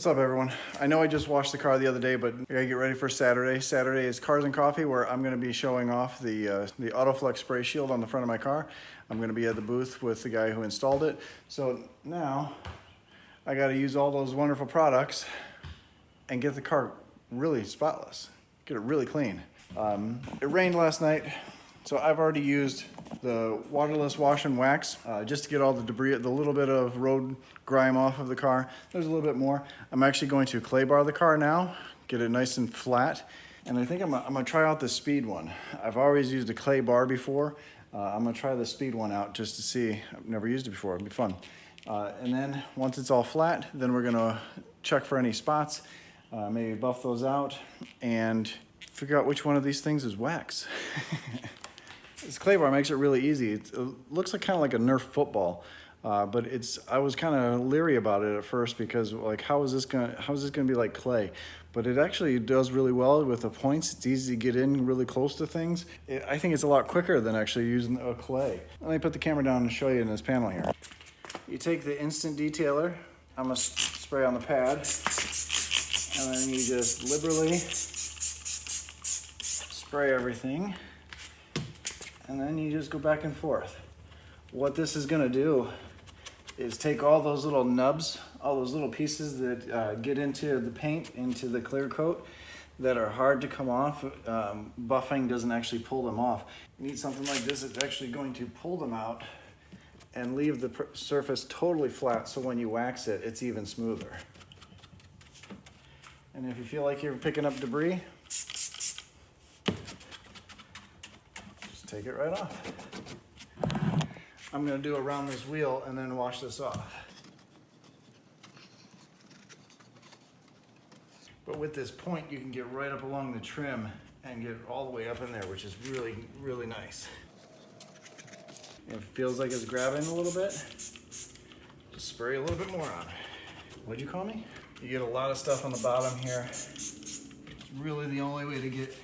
What's up, everyone? I know I just washed the car the other day, but I gotta get ready for Saturday. Saturday is Cars and Coffee, where I'm gonna be showing off the AutoFlex spray shield on the front of my car. I'm gonna be at the booth with the guy who installed it. So now I gotta use all those wonderful products and get the car really spotless, get it really clean. It rained last night, so I've already used the waterless wash and wax just to get all the debris, the little bit of road grime off of the car. There's a little bit more. I'm actually going to clay bar the car now, get it nice and flat. And I think I'm gonna try out the speed one. I've always used a clay bar before. I'm gonna try the speed one out just to see. I've never used it before, it'll be fun. And then once it's all flat, then we're gonna check for any spots, maybe buff those out and figure out which one of these things is wax. This clay bar makes it really easy. It looks like kind of like a Nerf football, but I was kind of leery about it at first because like how is this gonna be like clay? But it actually does really well with the points. It's easy to get in really close to things. I think it's a lot quicker than actually using a clay. Let me put the camera down and show you in this panel here. You take the instant detailer. I'm gonna spray on the pad, and then you just liberally spray everything. And then you just go back and forth. What this is gonna do is take all those little nubs, all those little pieces that get into the paint, into the clear coat, that are hard to come off. Buffing doesn't actually pull them off. You need something like this that's actually going to pull them out and leave the surface totally flat, so when you wax it, it's even smoother. And if you feel like you're picking up debris, take it right off. I'm gonna do around this wheel and then wash this off. But with this point, you can get right up along the trim and get all the way up in there, which is really, really nice. If it feels like it's grabbing a little bit, just spray a little bit more on. What'd you call me? You get a lot of stuff on the bottom here. It's really the only way to get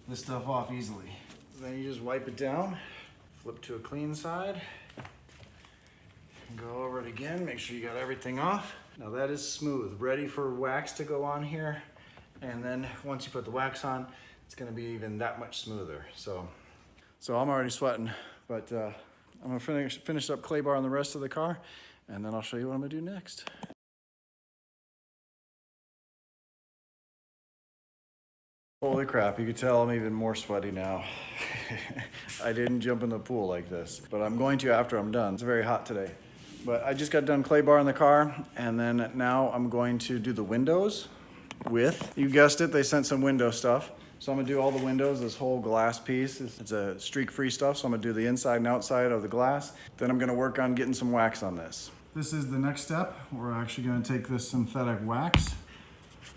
this stuff off easily. Then you just wipe it down, flip to a clean side, go over it again, make sure you got everything off. Now that is smooth, ready for wax to go on here. And then once you put the wax on, it's gonna be even that much smoother. So I'm already sweating, but I'm gonna finish up clay bar on the rest of the car, and then I'll show you what I'm gonna do next. Holy crap, you can tell I'm even more sweaty now. I didn't jump in the pool like this, but I'm going to after I'm done. It's very hot today. But I just got done clay bar in the car, and then now I'm going to do the windows with, you guessed it, they sent some window stuff. So I'm gonna do all the windows, this whole glass piece. It's a streak-free stuff, so I'm gonna do the inside and outside of the glass. Then I'm gonna work on getting some wax on this. This is the next step. We're actually gonna take this synthetic wax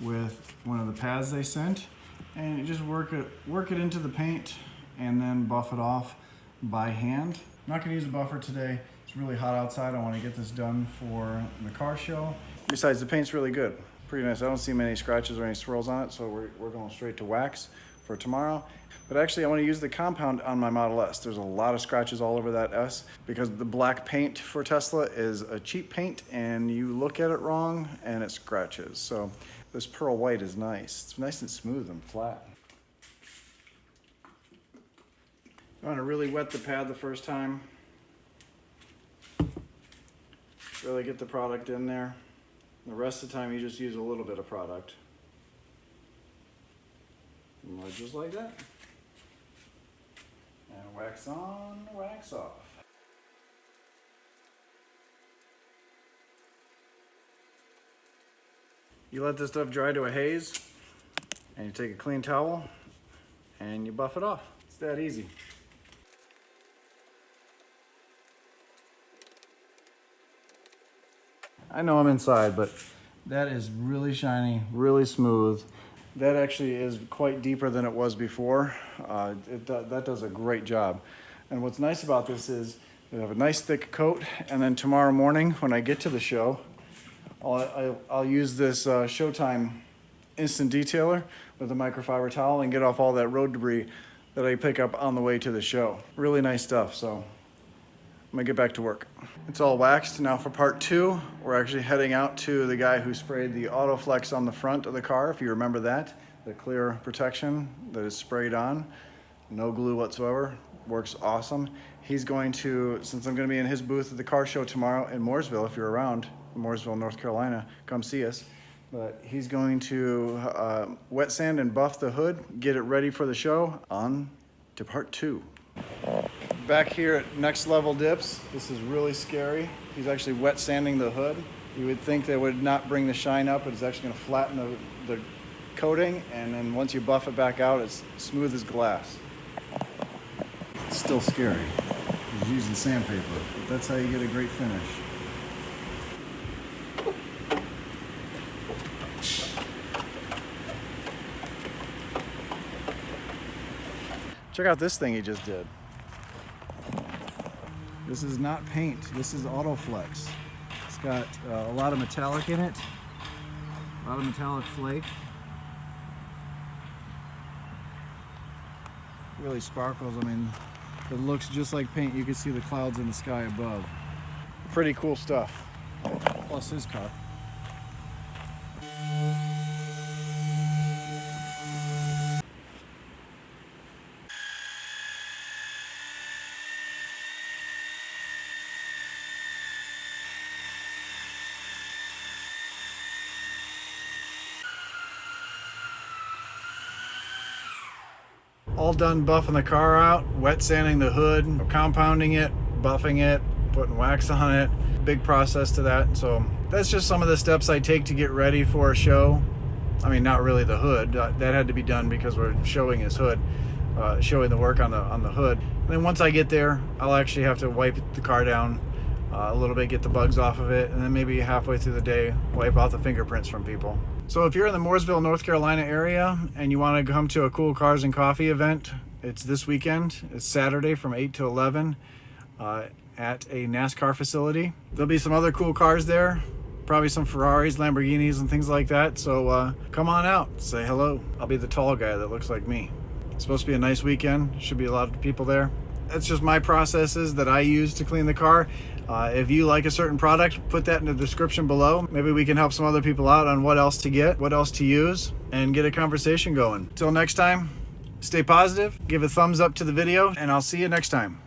with one of the pads they sent, and you just work it into the paint and then buff it off by hand. I'm not gonna use a buffer today. It's really hot outside. I wanna get this done for the car show. Besides, the paint's really good. Pretty nice. I don't see many scratches or any swirls on it, so we're going straight to wax for tomorrow. But actually, I wanna use the compound on my Model S. There's a lot of scratches all over that S because the black paint for Tesla is a cheap paint, and you look at it wrong and it scratches. So this pearl white is nice. It's nice and smooth and flat. You want to really wet the pad the first time. Really get the product in there. The rest of the time you just use a little bit of product. And just like that. And wax on, wax off. You let this stuff dry to a haze, and you take a clean towel and you buff it off. It's that easy. I know I'm inside, but that is really shiny, really smooth. That actually is quite deeper than it was before. That does a great job. And what's nice about this is we have a nice thick coat, and then tomorrow morning when I get to the show, I'll use this Showtime instant detailer with a microfiber towel and get off all that road debris that I pick up on the way to the show. Really nice stuff. So I'm gonna get back to work. It's all waxed. Now for part 2, we're actually heading out to the guy who sprayed the AutoFlex on the front of the car, if you remember that. The clear protection that is sprayed on, no glue whatsoever, works awesome. He's going to, since I'm gonna be in his booth at the car show tomorrow in Mooresville, if you're around, Mooresville, North Carolina, come see us. But he's going to wet sand and buff the hood, get it ready for the show. On to part 2. Back here at Next Level Dips, this is really scary. He's actually wet sanding the hood. You would think that would not bring the shine up, but it's actually gonna flatten the coating, and then once you buff it back out, it's smooth as glass. It's still scary. He's using sandpaper, but that's how you get a great finish. Check out this thing he just did. This is not paint, this is AutoFlex. It's got a lot of metallic in it, a lot of metallic flake. Really sparkles. I mean, it looks just like paint. You can see the clouds in the sky above. Pretty cool stuff. Plus his car. All done buffing the car out, wet sanding the hood, compounding it, buffing it, putting wax on it. Big process to that. So that's just some of the steps I take to get ready for a show. I mean, not really the hood. That had to be done because we're showing his hood, showing the work on the hood. And then once I get there, I'll actually have to wipe the car down a little bit, get the bugs off of it, and then maybe halfway through the day, wipe out the fingerprints from people. So if you're in the Mooresville, North Carolina area and you want to come to a cool Cars and Coffee event, it's this weekend. It's Saturday from 8 to 11 at a NASCAR facility. There'll be some other cool cars there, probably some Ferraris, Lamborghinis, and things like that. So come on out, say hello. I'll be the tall guy that looks like me. It's supposed to be a nice weekend. Should be a lot of people there. That's just my processes that I use to clean the car. If you like a certain product, put that in the description below. Maybe we can help some other people out on what else to get, what else to use, and get a conversation going. Till next time, stay positive, give a thumbs up to the video, and I'll see you next time.